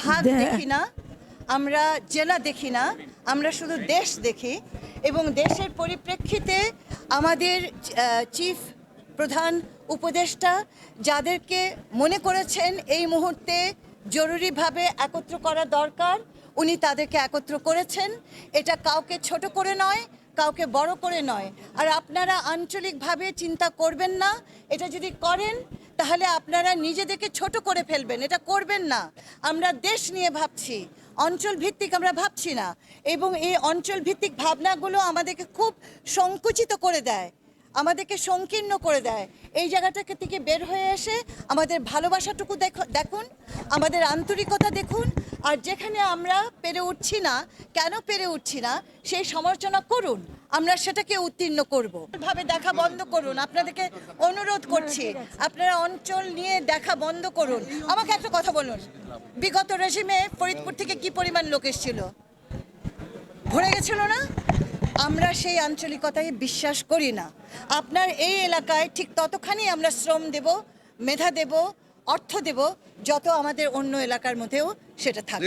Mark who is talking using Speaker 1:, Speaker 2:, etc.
Speaker 1: ভাগ দেখি না, আমরা জেলা দেখি না, আমরা শুধু দেশ দেখি। এবং দেশের পরিপ্রেক্ষিতে আমাদের চিফ প্রধান উপদেষ্টা যাদেরকে মনে করেছেন এই মুহূর্তে জরুরিভাবে একত্র করা দরকার, উনি তাদেরকে একত্র করেছেন। এটা কাউকে ছোট করে নয়, কাউকে বড় করে নয়। আর আপনারা আঞ্চলিকভাবে চিন্তা করবেন না। এটা যদি করেন তাহলে আপনারা নিজেদেরকে ছোট করে ফেলবেন। এটা করবেন না। আমরা দেশ নিয়ে ভাবছি, অঞ্চল ভিত্তিক আমরা ভাবছি না। এবং এই অঞ্চল ভিত্তিক ভাবনাগুলো আমাদেরকে খুব সংকুচিত করে দেয়, আমাদেরকে সংকীর্ণ করে দেয়। এই জায়গাটা থেকে বের হয়ে এসে আমাদের ভালোবাসাটুকু দেখুন, আমাদের আন্তরিকতা দেখুন। আর যেখানে আমরা পেরে উঠছি না, কেন পেরে উঠছি না সেই সমালোচনা করুন, আমরা সেটাকে উত্তীর্ণ করব। ভাবে দেখা বন্ধ করুন, আপনাদেরকে অনুরোধ করছি, আপনারা অঞ্চল নিয়ে দেখা বন্ধ করুন। আমাকে একটা কথা বলুন, বিগত রেজিমে ফরিদপুর থেকে কি পরিমাণ লোক এসেছিল? ভরে গেছিল না? আমরা সেই আঞ্চলিকতায় বিশ্বাস করি না। আপনার এই এলাকায় ঠিক ততখানি আমরা শ্রম দেব, মেধা দেব, অর্থ দেব, যত আমাদের অন্য এলাকার মধ্যেও সেটা থাকে।